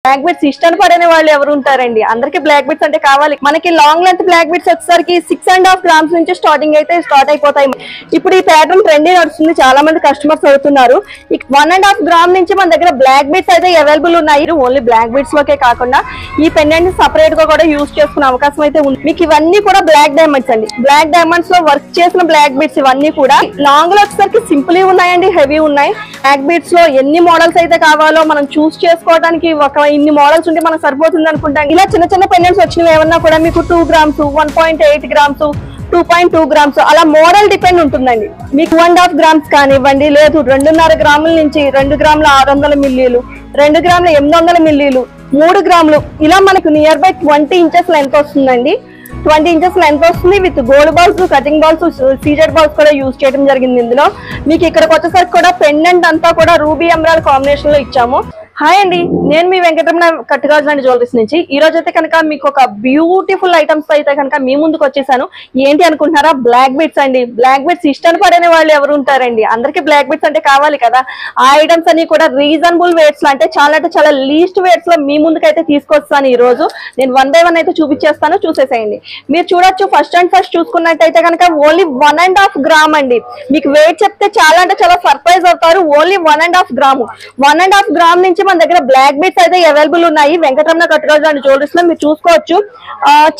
Black beads ఇష్టం పడని వాళ్ళు ఎవరు ఉంటారండి? అందరికి బ్లాక్ బీడ్స్ అంటే కావాలి. మనకి లాంగ్ లెంత్ బ్లాక్ బీడ్స్ వచ్చేసరికి 6.5 గ్రామ్స్ నుంచి స్టార్ట్ అయిపోతాయి. ఇప్పుడు ఈ ప్యాటర్న్ ట్రెండీ నడుస్తుంది, చాలా మంది కస్టమర్స్ అవుతున్నారు. 1.5 గ్రామ్ నుంచి మన దగ్గర బ్లాక్ బీడ్స్ అయితే అవైలబుల్ ఉన్నాయి. ఓన్లీ బ్లాక్ బీడ్స్ లోకే కాకుండా ఈ పెండెంట్ సపరేట్ గా కూడా యూజ్ చేసుకునే అవకాశం అయితే ఉంది. మీకు ఇవన్నీ కూడా బ్లాక్ డైమండ్స్ అండి. బ్లాక్ డైమండ్స్ లో వర్క్ చేసిన బ్లాక్ బీడ్స్ ఇవన్నీ కూడా లాంగ్ లో వచ్చేసరికి సింపుల్ ఉన్నాయండి, హెవీ ఉన్నాయి. బ్లాక్ బీడ్స్ లో ఎన్ని మోడల్స్ అయితే కావాలో మనం చూస్ చేసుకోవడానికి ఇన్ని మోడల్స్ ఉంటే మనకు సరిపోతుంది అనుకుంటాం. ఇలా చిన్న చిన్న పెండెంట్స్ వచ్చినవి ఏమన్నా కూడా మీకు 2 గ్రామ్స్, 1.8 గ్రామ్స్, 2.2 గ్రామ్స్ అలా మోడల్ డిపెండ్ ఉంటుందండి. మీకు 2.5 గ్రామ్స్ కానివ్వండి, లేదు 2.5 గ్రాముల నుంచి 2 గ్రాముల 600 మిల్లీలు, 2 గ్రాముల 800 మిల్లీలు, 3 గ్రాములు ఇలా మనకు నియర్ బై 20 ఇంచెస్ లెంత్ వస్తుందండి. 20 ఇంచెస్ లెంత్ వస్తుంది. With gold balls, cutting balls, CZ balls కూడా యూజ్ చేయడం జరిగింది. ఇందులో మీకు ఇక్కడికి వచ్చేసరికి కూడా పెండెంట్ అంతా కూడా రూబీ ఎమరాల్డ్ కాంబినేషన్ లో ఇచ్చాము. హాయ్ అండి, నేను మీ వెంకటరమణ కట్టుగాజు అండ్ జ్యువెలరీస్ నుంచి. ఈ రోజు అయితే కనుక మీకు ఒక బ్యూటిఫుల్ ఐటమ్స్ అయితే కనుక మీ ముందుకు వచ్చేసాను. ఏంటి అనుకుంటున్నారా? బ్లాక్ బీడ్స్ అండి. బ్లాక్ బీడ్స్ ఇష్టం పడని వాళ్ళు ఎవరు ఉంటారండి? అందరికి బ్లాక్ బీడ్స్ అంటే కావాలి కదా. ఆ ఐటమ్స్ అన్ని కూడా రీజనబుల్ వేట్స్ లో, అంటే చాలా లీస్ట్ వేట్స్ లో మీ ముందుకు అయితే తీసుకొస్తాను. ఈ రోజు నేను 1 by 1 అయితే చూపించేస్తాను, చూసేసేయండి. మీరు చూడొచ్చు. ఫస్ట్ చూసుకున్నట్టయితే కనుక ఓన్లీ 1.5 గ్రామ్ అండి. మీకు వెయిట్ చెప్తే చాలా సర్ప్రైజ్ అవుతారు. Only 1.5 gram. 1.5 గ్రామ్ నుంచి మన దగ్గర బ్లాక్ బీడ్స్ అయితే అవైలబుల్ ఉన్నాయి. వెంకటరమణ కట్టుగాజు అండ్ జ్యువెలరీస్ లో మీరు చూసుకోవచ్చు.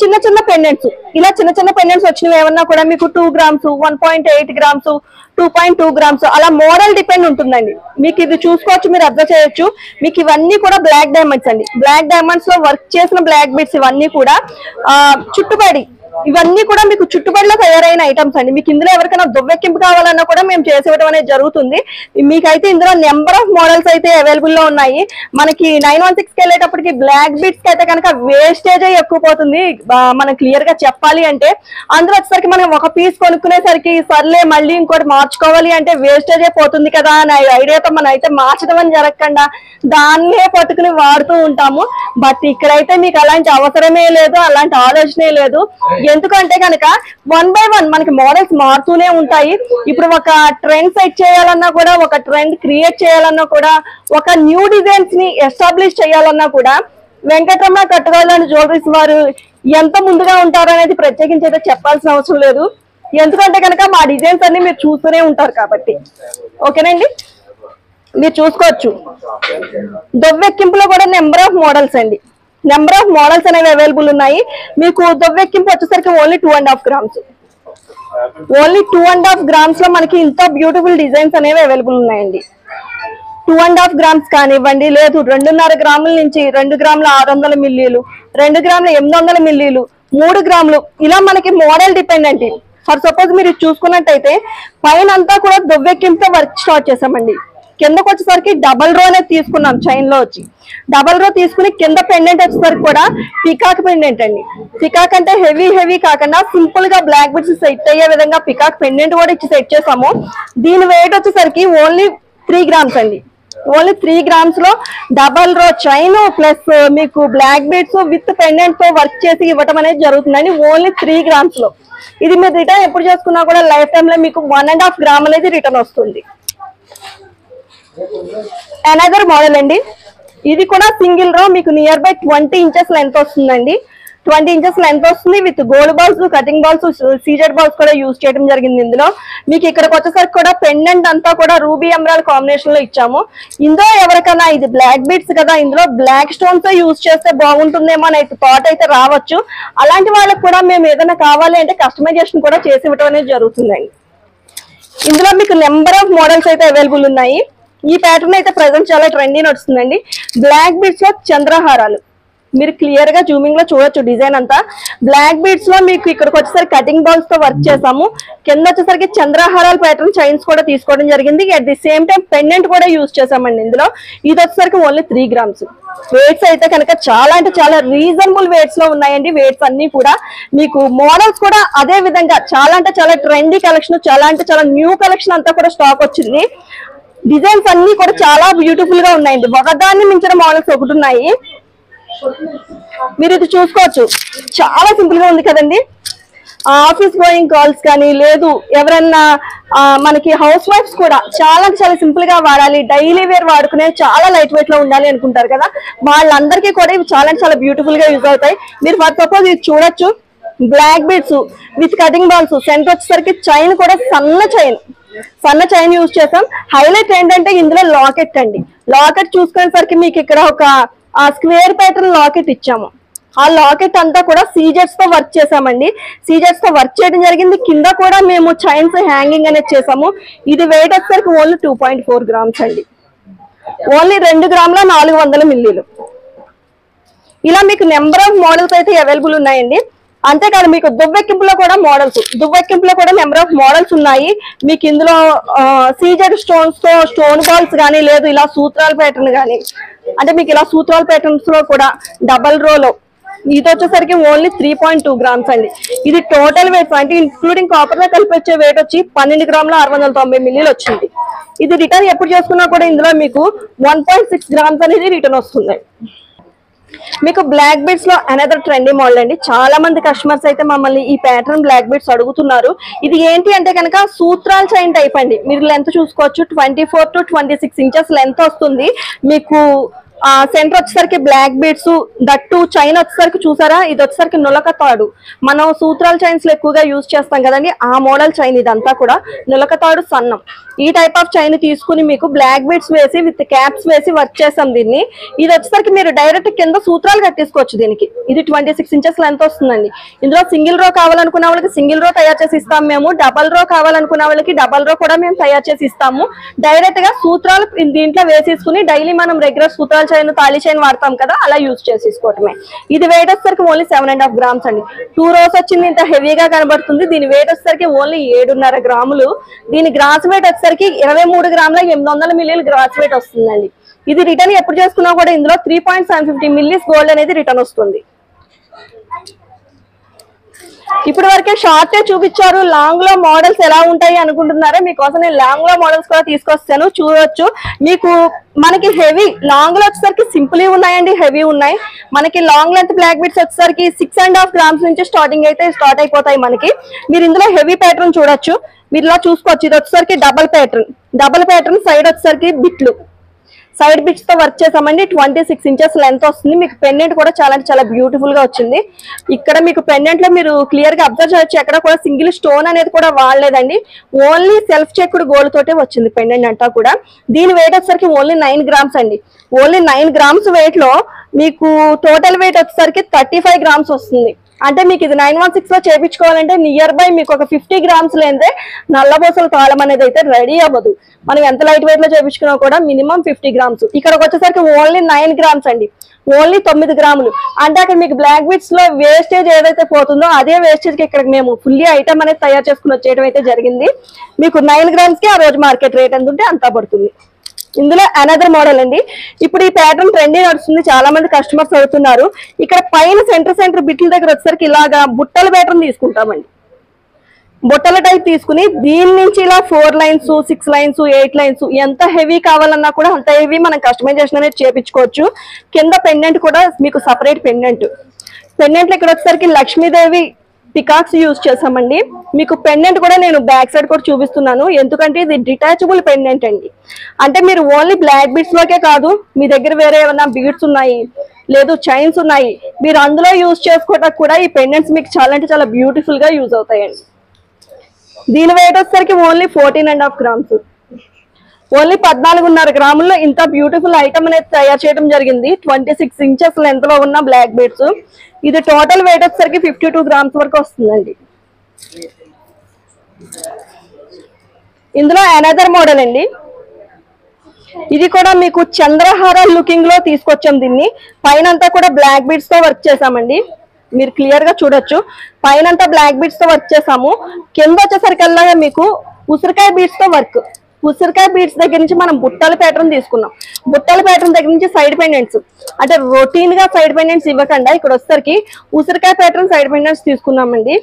చిన్న పెండెంట్స్, ఇలా చిన్న పెండెంట్స్ వచ్చినవి ఏమన్నా కూడా మీకు 2 గ్రామ్స్, 1.8 గ్రామ్స్, 2.2 గ్రామ్స్ అలా మోడల్ డిపెండ్ ఉంటుందండి. మీకు ఇది చూసుకోవచ్చు, మీరు అబ్జర్వ్ చేయొచ్చు. మీకు ఇవన్నీ కూడా బ్లాక్ డైమండ్స్ అండి. బ్లాక్ డైమండ్స్ లో వర్క్ చేసిన బ్లాక్ బీడ్స్ ఇవన్నీ కూడా చుట్టుపడి, ఇవన్నీ కూడా మీకు చుట్టుపడిలో తయారైన ఐటమ్స్ అండి. మీకు ఇందులో ఎవరికైనా దువ్వెక్కింపు కావాలన్నా కూడా మేము చేసేయడం అనేది జరుగుతుంది. మీకైతే ఇందులో నెంబర్ ఆఫ్ మోడల్స్ అయితే అవైలబుల్ లో ఉన్నాయి. మనకి 916కి వెళ్ళేటప్పటికి బ్లాక్ బీడ్స్ కి అయితే కనుక వేస్టేజ్ ఎక్కువ పోతుంది. మనం క్లియర్ గా చెప్పాలి అంటే అందులో వచ్చేసరికి మనం ఒక పీస్ కొనుక్కునేసరికి సర్లే మళ్ళీ ఇంకోటి మార్చుకోవాలి అంటే వేస్టేజ్ అయిపోతుంది కదా అనే ఐడియాతో మనం అయితే మార్చడం అని జరగకుండా దాన్నే పట్టుకుని వాడుతూ ఉంటాము. బట్ ఇక్కడైతే మీకు అలాంటి అవసరమే లేదు, అలాంటి ఆలోచనే లేదు. ఎందుకంటే కనుక 1 by 1 మనకి మోడల్స్ మారుతూనే ఉంటాయి. ఇప్పుడు ఒక ట్రెండ్ సెట్ చేయాలన్నా కూడా, ఒక ట్రెండ్ క్రియేట్ చేయాలన్నా కూడా, ఒక న్యూ డిజైన్స్ ని ఎస్టాబ్లిష్ చేయాలన్నా కూడా వెంకటరమణ కట్టుగాజు అండ్ జ్యువెలరీస్ వారు ఎంత ముందుగా ఉంటారు అనేది ప్రత్యేకించి అయితే చెప్పాల్సిన అవసరం లేదు. ఎందుకంటే కనుక మా డిజైన్స్ అన్ని మీరు చూస్తూనే ఉంటారు కాబట్టి. ఓకేనండి, మీరు చూసుకోవచ్చు. దొవ్వెక్కింపులో కూడా నెంబర్ ఆఫ్ మోడల్స్ అండి. నెంబర్ ఆఫ్ మోడల్స్ అనేవి అవైలబుల్ ఉన్నాయి. మీకు దొవ్వెక్కింపు వచ్చేసరికి ఓన్లీ 2.5 గ్రామ్స్. ఓన్లీ 2.5 గ్రామ్స్ లో మనకి ఇంత బ్యూటిఫుల్ డిజైన్స్ అనేవి అవైలబుల్ ఉన్నాయండి. 2.5 గ్రామ్స్ కానివ్వండి, లేదు 2.5 గ్రాముల నుంచి 2 గ్రాముల 600 మిల్లీలు, 2 గ్రాముల 800 మిల్లీలు, 3 గ్రాములు ఇలా మనకి మోడల్ డిపెండ్ అండి. ఫర్ సపోజ్ మీరు చూసుకున్నట్టయితే పైన అంతా కూడా దొవ్వెక్కింపుతో వర్క్ స్టార్ట్ చేసామండి. కిందకు వచ్చేసరికి డబల్ రో అనేది తీసుకున్నాం. చైన్ లో వచ్చి డబల్ రో తీసుకుని కింద పెండెంట్ వచ్చేసరికి కూడా పికాక్ పెండెంట్ అండి. పికాక్ అంటే హెవీ కాకుండా సింపుల్ గా బ్లాక్ బీడ్స్ సెట్ అయ్యే విధంగా పికాక్ పెండెంట్ కూడా ఇచ్చి సెట్ చేసాము. దీని వెయిట్ వచ్చేసరికి ఓన్లీ 3 గ్రామ్స్ అండి. ఓన్లీ 3 గ్రామ్స్ లో డబల్ రో చైన్ ప్లస్ మీకు బ్లాక్ బీడ్స్ విత్ పెండెంట్ తో వర్క్ చేసి ఇవ్వటం అనేది జరుగుతుందండి. ఓన్లీ 3 గ్రామ్స్ లో. ఇది మీరు రిటర్న్ ఎప్పుడు చేసుకున్నా కూడా లైఫ్ టైమ్ లో మీకు 1.5 గ్రామ్ అనేది రిటర్న్ వస్తుంది. అనదర్ మోడల్ అండి. ఇది కూడా సింగిల్ రో, మీకు నియర్ బై 20 ఇంచెస్ లెంత్ వస్తుందండి. 20 ఇంచెస్ లెంత్ వస్తుంది. With gold balls, cutting balls, CZ balls కూడా యూజ్ చేయడం జరిగింది. ఇందులో మీకు ఇక్కడికి వచ్చేసరికి కూడా పెండెంట్ అంతా కూడా రూబీ ఎమరాల్డ్ కాంబినేషన్ లో ఇచ్చాము. ఇందులో ఎవరికైనా ఇది బ్లాక్ బీడ్స్ కదా, ఇందులో బ్లాక్ స్టోన్స్ యూజ్ చేస్తే బాగుంటుందేమో అనే థాట్ అయితే రావచ్చు. అలాంటి వాళ్ళకి కూడా మేము ఏదైనా కావాలి అంటే కస్టమైజేషన్ కూడా చేసి ఇవ్వడం అనేది జరుగుతుందండి. ఇందులో మీకు నెంబర్ ఆఫ్ మోడల్స్ అయితే అవైలబుల్ ఉన్నాయి. ఈ ప్యాటర్న్ అయితే ప్రెసెంట్ చాలా ట్రెండీ నడుస్తుందండి. బ్లాక్ బీడ్స్ లో చంద్రహారాలు మీరు క్లియర్ గా జూమింగ్ లో చూడొచ్చు. డిజైన్ అంతా బ్లాక్ బీడ్స్ లో మీకు ఇక్కడికి వచ్చేసరికి కటింగ్ బాల్స్ తో వర్క్ చేసాము. కింద వచ్చేసరికి చంద్రహారాల ప్యాటర్న్ చైన్స్ కూడా తీసుకోవడం జరిగింది. At the same time pendant కూడా యూజ్ చేసామండి. ఇందులో ఇది వచ్చేసరికి ఓన్లీ 3 గ్రామ్స్. వెయిట్స్ అయితే కనుక చాలా అంటే చాలా రీజనబుల్ వెయిట్స్ లో ఉన్నాయండి. వెయిట్స్ అన్ని కూడా మీకు మోడల్స్ కూడా అదే విధంగా చాలా అంటే చాలా ట్రెండీ కలెక్షన్, చాలా అంటే చాలా న్యూ కలెక్షన్ అంతా కూడా స్టాక్ వచ్చింది. డిజైన్స్ అన్ని కూడా చాలా బ్యూటిఫుల్ గా ఉన్నాయండి. ఒకదాన్ని మించిన మోడల్స్ ఒకటి ఉన్నాయి. మీరు ఇది చూసుకోవచ్చు. చాలా సింపుల్ గా ఉంది కదండి. ఆఫీస్ గోయింగ్ కాల్స్ కానీ లేదు ఎవరన్నా మనకి హౌస్ వైఫ్స్ కూడా చాలా చాలా సింపుల్ గా వాడాలి, డైలీ వేర్ వాడుకునే చాలా లైట్ వెయిట్ లో ఉండాలి అనుకుంటారు కదా, వాళ్ళందరికీ కూడా ఇవి చాలా చాలా బ్యూటిఫుల్ గా యూజ్ అవుతాయి. మీరు ఫర్ సపోజ్ ఇది చూడొచ్చు, black beads with cutting balls, center వచ్చేసరికి చైన్ కూడా సన్న చైన్ యూజ్ చేసాం. హైలైట్ ఏంటంటే ఇందులో లాకెట్ అండి. లాకెట్ చూసుకునేసరికి మీకు ఇక్కడ ఒక స్క్వేర్ ప్యాటర్న్ లాకెట్ ఇచ్చాము. ఆ లాకెట్ అంతా కూడా సీజెట్స్ తో వర్క్ చేసామండి. సీజెట్స్ తో వర్క్ చేయడం జరిగింది. కింద కూడా మేము చైన్స్ హ్యాంగింగ్ అనేది చేసాము. ఇది వెయిట్ వచ్చేసరికి ఓన్లీ 2.4 గ్రామ్స్ అండి. ఓన్లీ 2 గ్రాముల 400 మిల్లీలు. ఇలా మీకు నెంబర్ ఆఫ్ మోడల్స్ అయితే అవైలబుల్ ఉన్నాయండి. అంతేకాదు మీకు దువ్వెక్కింపులో కూడా నెంబర్ ఆఫ్ మోడల్స్ ఉన్నాయి. మీకు ఇందులో సీజెడ్ స్టోన్స్ తో స్టోన్ బాల్స్ కానీ లేదు ఇలా సూత్రాల ప్యాటర్న్ కానీ, అంటే మీకు ఇలా సూత్రాల ప్యాటర్న్స్ లో కూడా డబల్ రోలో ఇది వచ్చేసరికి ఓన్లీ 3.2 గ్రామ్స్ అండి. ఇది టోటల్ వెయిట్ అంటే ఇంక్లూడింగ్ కాపర్ లో కలిపి వచ్చే వెయిట్ వచ్చి 12 గ్రాముల 690 మిల్లీలు వచ్చింది. ఇది రిటర్న్ ఎప్పుడు చేసుకున్నా కూడా ఇందులో మీకు 1.6 గ్రామ్స్ అనేది రిటర్న్ వస్తుంది. మీకు బ్లాక్ బీడ్స్ లో అనదర్ ట్రెండీ మోడల్ అండి. చాలా మంది కస్టమర్స్ అయితే మమ్మల్ని ఈ ప్యాటర్న్ బ్లాక్ బీడ్స్ అడుగుతున్నారు. ఇది ఏంటి అంటే కనుక సూత్రాల చైన్ టైప్ అండి. మీరు లెంత్ చూసుకోవచ్చు, 24 to 26 ఇంచెస్ లెంత్ వస్తుంది. మీకు సెంటర్ వచ్చేసరికి బ్లాక్ బీడ్స్, దట్టు చైన్ వచ్చేసరికి చూసారా, ఇది వచ్చేసరికి నులక తాడు. మనం సూత్రాల చైన్స్ లో ఎక్కువగా యూజ్ చేస్తాం కదండి, ఆ మోడల్ చైన్ ఇదంతా కూడా నులక తాడు సన్నం. ఈ టైప్ ఆఫ్ చైన్ తీసుకుని మీకు బ్లాక్ బీడ్స్ వేసి విత్ క్యాప్స్ వేసి వర్క్ చేసాం దీన్ని. ఇది వచ్చేసరికి మీరు డైరెక్ట్ కింద సూత్రాలు కట్టేసుకోవచ్చు దీనికి. ఇది 26 ఇంచెస్ లెంత్ వస్తుందండి. ఇందులో సింగిల్ రో కావాలనుకున్న వాళ్ళకి సింగిల్ రో తయారు చేసి ఇస్తాము మేము. డబల్ రో కావాలనుకున్న వాళ్ళకి డబల్ రో కూడా మేము తయారు చేసి ఇస్తాము. డైరెక్ట్ గా సూత్రాలు దీంట్లో వేసేసుకుని డైలీ మనం రెగ్యులర్ సూత్రాల చైన్ తాళి చైన్ వాడతాం కదా, అలా యూజ్ చేసేసుకోవటమే. ఇది వెయిట్ వచ్చేసరికి ఓన్లీ 7.5 గ్రామ్స్ అండి. 2 రోస్ వచ్చింది, ఇంత హెవీగా కనబడుతుంది. దీని వెయిట్ వచ్చేసరికి ఓన్లీ 7.5 గ్రాములు. దీని గ్రాస్ వెయిట్ వచ్చేసరికి 23 గ్రాముల 800 మిల్లీలు గ్రాస్ వెయిట్ వస్తుందండి. ఇది రిటర్న్ ఎప్పుడు చేసుకున్నా కూడా ఇందులో 3.750 మిల్లీస్ గోల్డ్ అనేది రిటర్న్ వస్తుంది. ఇప్పటి వరకే షార్ట్ చూపించారు, లాంగ్ లో మోడల్స్ ఎలా ఉంటాయి అనుకుంటున్నారా? మీకోసం నేను లాంగ్ లో మోడల్స్ కూడా తీసుకొస్తాను, చూడొచ్చు. మీకు మనకి హెవీ లాంగ్ లో వచ్చేసరికి సింపుల్ ఉన్నాయండి, హెవీ ఉన్నాయి. మనకి లాంగ్ లెంత్ బ్లాక్ బీడ్స్ వచ్చేసరికి 6.5 గ్రామ్స్ నుంచి స్టార్ట్ అయిపోతాయి మనకి. మీరు ఇందులో హెవీ ప్యాటర్న్ చూడొచ్చు, మీరు ఇలా చూసుకోవచ్చు. ఇది వచ్చేసరికి డబల్ ప్యాటర్న్ సైడ్ వచ్చేసరికి బిట్లు, సైడ్ బిట్స్ తో వర్క్ చేసామండి. 26 ఇంచెస్ లెంత్ వస్తుంది. మీకు పెండెంట్ కూడా చాలా బ్యూటిఫుల్ గా వచ్చింది. ఇక్కడ మీకు పెండెంట్ లో మీరు క్లియర్ గా అబ్జర్వ్ చేయొచ్చు, ఎక్కడ కూడా సింగిల్ స్టోన్ అనేది కూడా వాడలేదండి. ఓన్లీ సెల్ఫ్ చెక్డ్ గోల్డ్ తోటే వచ్చింది పెండెంట్ అంతా కూడా. దీని వెయిట్ వచ్చేసరికి ఓన్లీ 9 గ్రామ్స్ అండి. ఓన్లీ 9 గ్రామ్స్ వెయిట్ లో మీకు టోటల్ వెయిట్ వచ్చేసరికి 35 గ్రామ్స్ వస్తుంది. అంటే మీకు ఇది 916 లో చేయించుకోవాలంటే నియర్ బై మీకు ఒక 50 గ్రామ్స్ లేదే నల్లబోసల తాళం అనేది అయితే రెడీ అవ్వదు. మనం ఎంత లైట్ వెయిట్ లో చేయించుకున్నా కూడా మినిమం 50 గ్రామ్స్. ఇక్కడికి వచ్చేసరికి ఓన్లీ 9 గ్రామ్స్ అండి, ఓన్లీ 9 గ్రాములు. అంటే అక్కడ మీకు బ్లాక్ బీడ్స్ లో వేస్టేజ్ ఏదైతే పోతుందో అదే వేస్టేజ్ కి ఇక్కడ మేము ఫుల్లీ ఐటమ్ అనేది తయారు చేసుకుని వచ్చేయడం అయితే జరిగింది. మీకు 9 గ్రామ్స్ కి ఆ రోజు మార్కెట్ రేట్ ఎంత ఉంటే అంతా పడుతుంది. ఇందులో అనదర్ మోడల్ అండి. ఇప్పుడు ఈ ప్యాటర్న్ ట్రెండీ నడుస్తుంది, చాలా మంది కస్టమర్స్ అవుతున్నారు. ఇక్కడ పైన సెంటర్ బిట్ల దగ్గర వచ్చేసరికి ఇలాగా బుట్టల ప్యాటర్న్ తీసుకుంటామండి. బుట్టల టైప్ తీసుకుని దీని నుంచి ఇలా 4 లైన్స్ 6 లైన్స్ 8 లైన్స్ ఎంత హెవీ కావాలన్నా కూడా అంత హెవీ మనం కస్టమైజేషన్ అనేది చేయించుకోవచ్చు. కింద పెండెంట్ కూడా మీకు సపరేట్ పెండెంట్ ఇక్కడ వచ్చేసరికి లక్ష్మీదేవి పికాక్స్ యూజ్ చేసామండి. మీకు పెండెంట్ కూడా నేను బ్యాక్ సైడ్ కూడా చూపిస్తున్నాను, ఎందుకంటే ఇది డిటాచబుల్ పెండెంట్ అండి. అంటే మీరు ఓన్లీ బ్లాక్ బీడ్స్ లోకే కాదు, మీ దగ్గర వేరే ఏమైనా బీడ్స్ ఉన్నాయి లేదు చైన్స్ ఉన్నాయి, మీరు అందులో యూజ్ చేసుకోవడానికి కూడా ఈ పెండెంట్స్ మీకు చాలా బ్యూటిఫుల్ గా యూజ్ అవుతాయండి. దీని వెయిట్ వచ్చేసరికి ఓన్లీ 14.5 గ్రామ్స్. ఓన్లీ 14.5 గ్రాముల్లో ఇంత బ్యూటిఫుల్ ఐటమ్ అనేది తయారు చేయడం జరిగింది. 26 ఇంచెస్ లెంత్ లో ఉన్న బ్లాక్ బీడ్స్. ఇది టోటల్ వెయిట్ వచ్చేసరికి 52 గ్రామ్స్ వరకు వస్తుందండి. ఇందులో అనదర్ మోడల్ అండి. ఇది కూడా మీకు చంద్రహార లుకింగ్ లో తీసుకొచ్చాం దీన్ని. పైన అంతా కూడా బ్లాక్ బీడ్స్ తో వర్క్ చేసామండి, మీరు క్లియర్ గా చూడొచ్చు. పైన అంతా బ్లాక్ బీడ్స్ తో వర్క్ చేసాము. కింద వచ్చేసరికల్లా మీకు ఉసిరికాయ బీడ్స్ తో వర్క్. ఉసిరికాయ బీడ్స్ దగ్గర నుంచి మనం బుట్టల ప్యాటర్న్ తీసుకున్నాం. బుట్టల ప్యాటర్న్ దగ్గర నుంచి సైడ్ పెండెంట్స్, అంటే రొటీన్ గా సైడ్ పెండెంట్స్ ఇవ్వకుండా ఇక్కడ వచ్చేసరికి ఉసిరికాయ ప్యాటర్న్ సైడ్ పెండెంట్స్ తీసుకున్నామండి.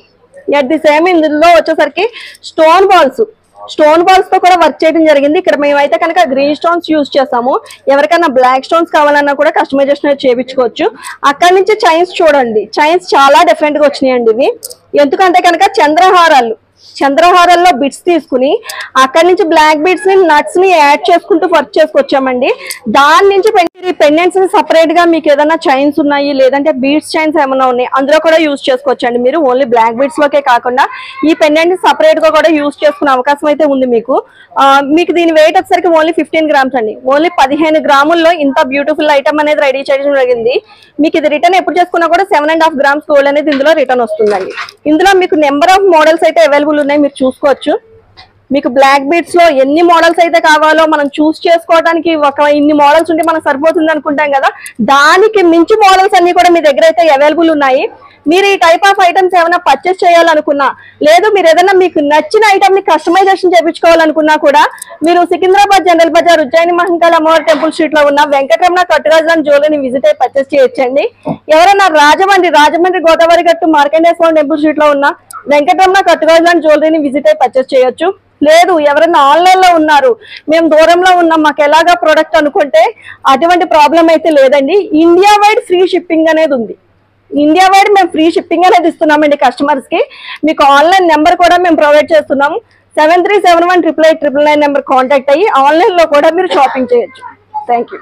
అట్ ది సేమ్ ఇందులో వచ్చేసరికి స్టోన్ బాల్స్ స్టోన్ బాల్స్ తో కూడా వర్క్ చేయడం జరిగింది. ఇక్కడ మేమైతే కనుక గ్రీన్ స్టోన్స్ యూజ్ చేసాము. ఎవరికైనా బ్లాక్ స్టోన్స్ కావాలన్నా కూడా కస్టమైజేషన్ చేయించుకోవచ్చు. అక్కడ నుంచి చైన్స్ చూడండి, చైన్స్ చాలా డిఫరెంట్ గా వచ్చినాయండి ఇవి. ఎందుకంటే కనుక చంద్రహారాల్లో బిట్స్ తీసుకుని అక్కడి నుంచి బ్లాక్ బిట్స్ ని నట్స్ ని యాడ్ చేసుకుంటూ వర్క్ చేసుకొచ్చామండి. దాని నుంచి పెండెంట్స్ ని సపరేట్ గా మీకు ఏదైనా చైన్స్ ఉన్నాయి లేదంటే బీడ్స్ చైన్స్ ఏమైనా ఉన్నాయి అందులో కూడా యూజ్ చేసుకోవచ్చండి. మీరు ఓన్లీ బ్లాక్ బిట్స్ లోకే కాకుండా ఈ పెండెంట్ ని సపరేట్ గా కూడా యూజ్ చేసుకునే అవకాశం అయితే ఉంది మీకు. మీకు దీని వెయిట్ వచ్చేసరికి ఓన్లీ 15 గ్రామ్స్ అండి. ఓన్లీ 15 గ్రాముల్లో ఇంత బ్యూటిఫుల్ ఐటమ్ అనేది రెడీ చేయడం జరిగింది. మీకు ఇది రిటర్న్ ఎప్పుడు చేసుకున్నా కూడా 7.5 గ్రామ్స్ గోల్డ్ అనేది ఇందులో రిటర్న్ వస్తుందండి. ఇందులో మీకు నెంబర్ ఆఫ్ మోడల్స్ అయితే అవైలబుల్ ఉన్నాయి, మీరు చూసుకోవచ్చు. మీకు బ్లాక్ బీడ్స్ లో ఎన్ని మోడల్స్ అయితే కావాలో మనం చూస్ చేసుకోవడానికి ఇన్ని మోడల్స్ ఉంటే మనకు సరిపోతుంది అనుకుంటాం కదా, దానికి మించి మోడల్స్ అన్ని కూడా మీ దగ్గర అయితే అవైలబుల్ ఉన్నాయి. మీరు ఈ టైప్ ఆఫ్ ఐటమ్స్ ఏమైనా పర్చేస్ చేయాలనుకున్నా లేదు మీరు ఏదైనా మీకు నచ్చిన ఐటమ్ ని కస్టమైజేషన్ చేయించుకోవాలనుకున్నా కూడా మీరు సికింద్రాబాద్ జనరల్ బజార్ ఉజ్జయిని మహంకాళి అమ్మవారి టెంపుల్ స్ట్రీట్ లో ఉన్న వెంకటరమణ కట్టురాజన్ జ్యువెలరీని విజిట్ అయ్యి పర్చేస్ చేయొచ్చండి. ఎవరైనా రాజమండ్రి గోదావరి గట్టు మార్కండేయ స్వామి టెంపుల్ స్ట్రీట్ లో ఉన్న వెంకటరమణ కట్టురాజన్ జ్యువెలరీని విజిట్ అయ్యి పర్చేస్ చేయొచ్చు. లేదు ఎవరైనా ఆన్లైన్ లో ఉన్నారు, మేము దూరంలో ఉన్నాం, మాకు ఎలాగా ప్రోడక్ట్ అనుకుంటే అటువంటి ప్రాబ్లం అయితే లేదండి. ఇండియా వైడ్ ఫ్రీ షిప్పింగ్ అనేది ఉంది. ఇండియా వైడ్ మేము ఫ్రీ షిప్పింగ్ అనేది ఇస్తున్నామండి కస్టమర్స్ కి. మీకు ఆన్లైన్ నెంబర్ కూడా మేము ప్రొవైడ్ చేస్తున్నాము. 73718899 నెంబర్ కాంటాక్ట్ అయ్యి ఆన్లైన్ లో కూడా మీరు షాపింగ్ చేయొచ్చు. Thank you.